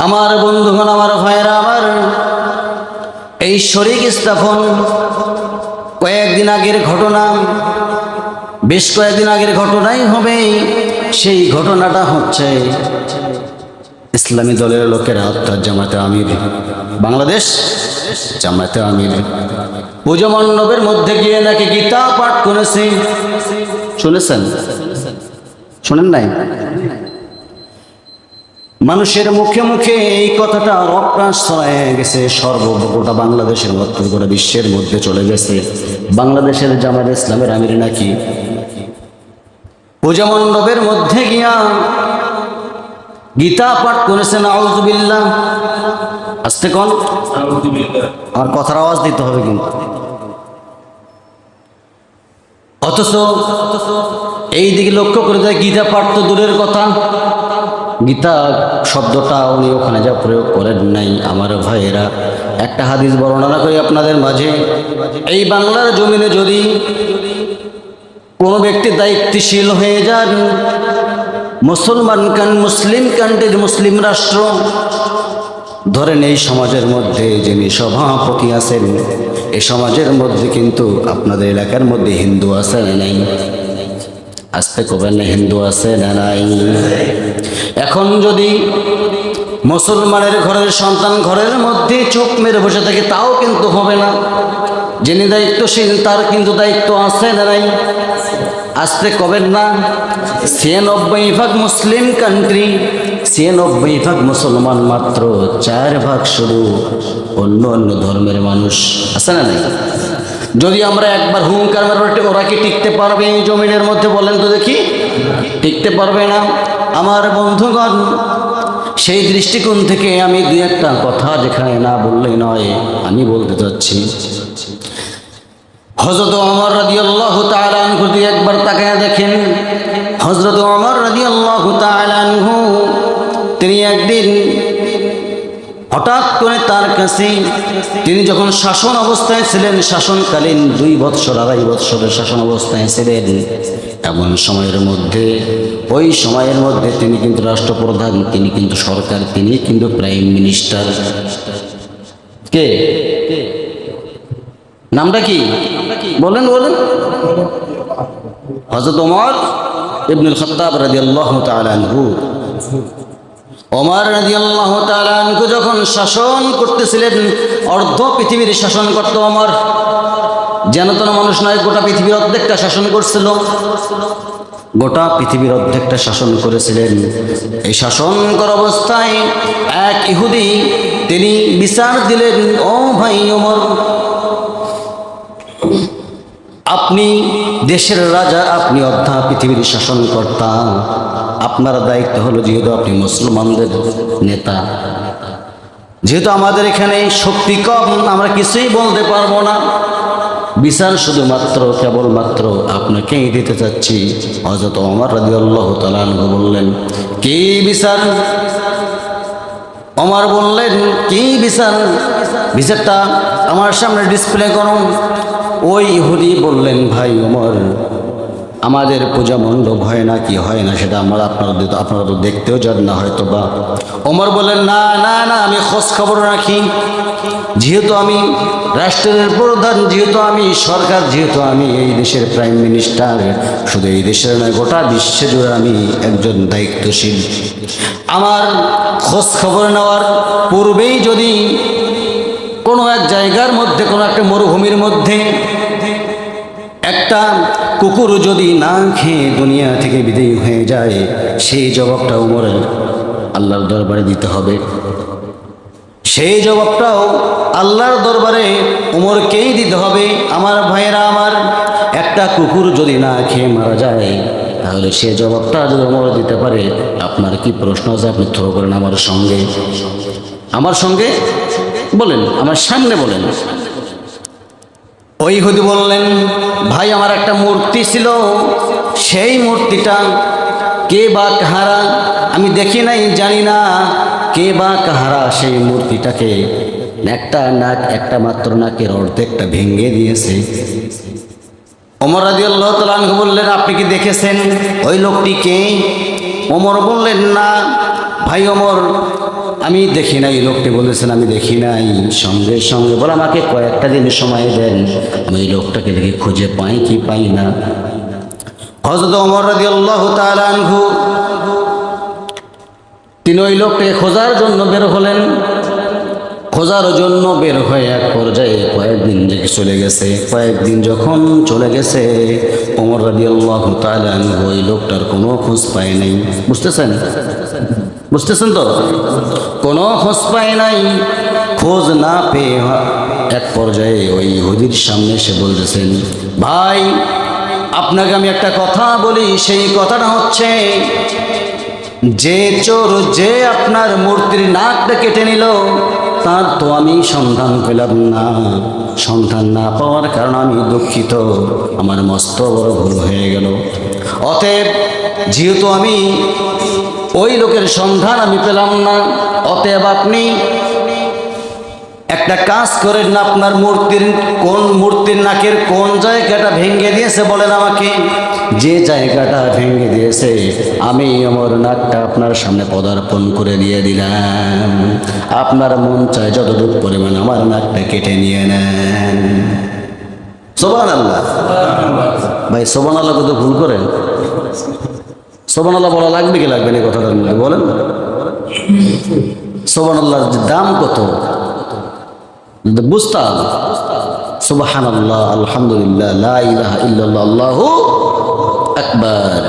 আমার বন্ধুগণ, আমার ভাইয়েরা, আমার এই শরীক স্থাপন কয়েকদিন আগের ঘটনা, বেশ কয়েকদিন আগের ঘটনাই হবে। সেই ঘটনাটা হচ্ছে ইসলামী দলের লোকেরা অর্থাৎ জামায়াতে আমির, বাংলাদেশ জামায়াতে আমির পূজা মণ্ডপের মধ্যে গিয়ে নাকি গীতা পাঠ করেছে। শুনেছেন? শোনেন নাই? মানুষের মুখে মুখে এই কথাটা রপ্রাস ছড়ায় গেছে, সর্বগোটা বাংলাদেশের মধ্যে গোটা বিশ্বের মধ্যে চলে গেছে। বাংলাদেশের জামায়াতে ইসলামের আমির নাকি পূজা মণ্ডপের মধ্যে গিয়া গীতা পাঠ করেছেন। আউযুবিল্লাহ। আস্তে কোন, আমার কথার আওয়াজ দিতে হবে কিন্তু। অথচ এই দিকে লক্ষ্য করে যায়, গীতা পাঠ তো দূরের কথা, গীতা শব্দটা উনি ওখানে যা প্রয়োগ করেন নাই। আমার ভাইয়েরা, একটা হাদিস বর্ণনা করি আপনাদের মাঝে। এই বাংলার জমিনে যদি কোনো ব্যক্তি দায়িত্বশীল হয়ে যান, মুসলিম কান্ট্রির মুসলিম রাষ্ট্র, ধরেন এই সমাজের মধ্যে যিনি সভাপতি আছেন, এই সমাজের মধ্যে কিন্তু আপনাদের এলাকার মধ্যে হিন্দু আছে না নাই? আসতে কবেন না, হিন্দু আছে না নাই? এখন যদি মুসলমানের ঘরের সন্তান ঘরের মধ্যে চোখ মেরে বসে থাকে, তাও কিন্তু হবে না। যিনি দায়িত্বশীল তার কিন্তু দায়িত্ব আছে না নাই? আসতে কবেন না। ৯৬% মুসলিম কান্ট্রি, ৯৬% মুসলমান, মাত্র 4% শুধু অন্য অন্য ধর্মের মানুষ, আছে না নাই? যদি আমরা একবার হুঙ্কার মারবো, ওরা কি টিকতে পারবে এই জমিনের মধ্যে? বলেন তো দেখি, টিকতে পারবে না। আমার বন্ধুগণ, সেই দৃষ্টিকোণ থেকে আমি দুই একটা কথা যেখানে না বললেই নয় আমি বলতে চাচ্ছি। হযরত ওমর রাদিয়াল্লাহু তাআলা আনহু যদি একবার তাকায় দেখেন, হযরত ওমর রাদিয়াল্লাহু তাআলা আনহু তিনি একদিন হঠাৎ করে তার কাছে, তিনি যখন শাসন অবস্থায় ছিলেন, শাসনকালীন 2 বৎসর 2.5 বৎসরের শাসন অবস্থায় ছিলেন, এমন সময়ের মধ্যে, ওই সময়ের মধ্যে তিনি কিন্তু রাষ্ট্রপ্রধান, তিনি কিন্তু সরকার, তিনি কিন্তু প্রাইম মিনিস্টার। কে? নামটা কি? বলেন বলেন। হযরত ওমর ইবনুল খাত্তাব রাদিয়াল্লাহু তাআলা আনহু। ওমর রাদিয়াল্লাহু তাআলা আনহু যখন শাসন করতেছিলেন, অর্ধ পৃথিবীর শাসন করত ওমর, যেন তেন মানুষ নয়, গোটা পৃথিবীর অর্ধেকটা শাসন করছিল, গোটা পৃথিবীর অর্ধেকটা শাসন করেছিলেন। এই শাসন করা অবস্থায় এক ইহুদি তিনি বিচার দিলেন, ও ভাই ওমর, আপনি দেশের রাজা, আপনি অর্ধা পৃথিবীর শাসনকর্তা, আপনার দায়িত্ব হলো, যেহেতু আপনি মুসলমানদের নেতা, যেহেতু আমাদের এখানে শক্তি কম, আমরা কিছুই বলতে পারবো না, বিচার শুধুমাত্র কেবলমাত্র আপনাকেই দিতে চাচ্ছি। হযরত ওমর রাদিয়াল্লাহু তাআলা আনহু বললেন, কি বিচার? ওমর বললেন, কি বিচার? বিচারটা আমার সামনে ডিসপ্লে করুন। ওই ইহুদি বললেন, ভাই ওমর, আমাদের পূজা মণ্ডপ হয় না, কি হয় না সেটা আপনারা তো দেখতেও যান না হয়তো বা। ওমর বললেন, না না না, আমি খোঁজ খবর রাখি, যেহেতু আমি রাষ্ট্রের প্রধান, যেহেতু আমি সরকার, যেহেতু আমি এই দেশের প্রাইম মিনিস্টার, শুধু এই দেশের নয় গোটা বিশ্বে জুড়ে আমি একজন দায়িত্বশীল। আমার খোঁজ খবর নেওয়ার পূর্বেই যদি কোনো এক জায়গার মধ্যে, কোনো একটা মরুভূমির মধ্যে একটা কুকুর যদি না খেয়ে দুনিয়া থেকে বিদায় হয়ে যায়, সেই জবাবটা ওমরের আল্লাহর দরবারে দিতে হবে। সেই জবাবটাও আল্লাহর দরবারে ওমরকেই দিতে হবে। আমার ভাইয়েরা, আমার একটা কুকুর যদি না খেয়ে মারা যায়, তাহলে সে জবাবটা যদি ওমর দিতে পারে, আপনার কি প্রশ্ন আছে? আপনি থ্রো করেন আমার সঙ্গে, আমার সঙ্গে বলেন, আমার সামনে বলেন। ওই ইহুদি বললেন, ভাই আমার একটা মূর্তি ছিল, সেই মূর্তিটা কে বা কাহারা আমি দেখি নাই, জানি না কে বা কাহারা সেই মূর্তিটাকে একটা মাত্র নাকের অর্ধেকটা ভেঙে দিয়েছে। ওমর রাদিয়াল্লাহু তাআলা আনহু বললেন, আপনি কি দেখেছেন ওই লোকটিকে? ওমর বললেন, না ভাই ওমর, আমি দেখি নাই, লোকটি বলেছেন আমি দেখি নাই। সঙ্গে সঙ্গে বলে আমাকে কয়েকটা দিন সময় দেন, আমি ওই লোকটাকে দেখি খুঁজে পাই কি পাই না। হযরত ওমর রাদিয়াল্লাহু তাআলা আনহু তিনি ওই লোকটাকে খোঁজার জন্য বের হলেন। খোঁজার জন্য বের হয়ে এক পর্যায়ে কয়েকদিন যে চলে গেছে, কয়েকদিন যখন চলে গেছে ওমর রাদিয়াল্লাহু তাআলা আনহু ওই লোকটার কোনো খোঁজ পায় নাই। বুঝতেছেন তো? কোনো খোঁজ পায় নাই। খোঁজ না পেয়ে এক পর্যায়ে ওই ইহুদির সামনে এসে বলতেছেন, ভাই আপনাকে আমি একটা কথা বলি, সেই কথাটা হচ্ছে যে চোর যে আপনার মূর্তির নাকটা কেটে নিল তার তো আমি সন্ধান পেলাম না। সন্ধান না পাওয়ার কারণ আমি দুঃখিত, আমার মস্ত বড় ভুল হয়ে গেল। অতএব যেহেতু আমি ওই লোকের সন্ধান আমি পেলাম না, অতএব আপনি একটা কাজ করেন না, আপনার মূর্তির নাকের কোন জায়গাটা ভেঙে দিয়েছে বলেন আমাকে। যে জায়গাটা ভেঙে দিয়েছে আমি আমার নাকটা আপনার সামনে পদার্পণ করে দিয়ে দিলাম। আপনার মন চায় যতটুকু পরিমাণ আমার নাকটা কেটে নিয়ে নেন। সুবহানাল্লাহ। ভাই সুবহানাল্লাহ কত ভুল করেন? সুবহানাল্লাহ বলা লাগবে কি লাগবে না কথাটার মধ্যে বলেন? সুবহানাল্লাহর দাম কত বুঝতাম। সুবহানাল্লাহ, আলহামদুলিল্লাহ, লা ইলাহা ইল্লাল্লাহ, আল্লাহু আকবার।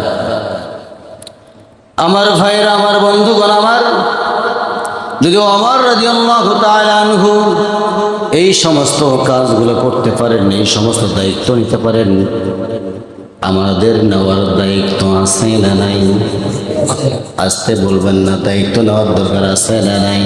আমার ভাইরা, আমার বন্ধুগণ, আমার যদি ওমর রাদিয়াল্লাহু তাআলা আনহু এই সমস্ত কাজগুলো করতে পারেন, এই সমস্ত দায়িত্ব নিতে পারেন, আমাদের নেওয়ার দায়িত্ব আছে না নাই? আসতে বলবেন না, দায়িত্ব নেওয়ার দরকার আছে না নাই?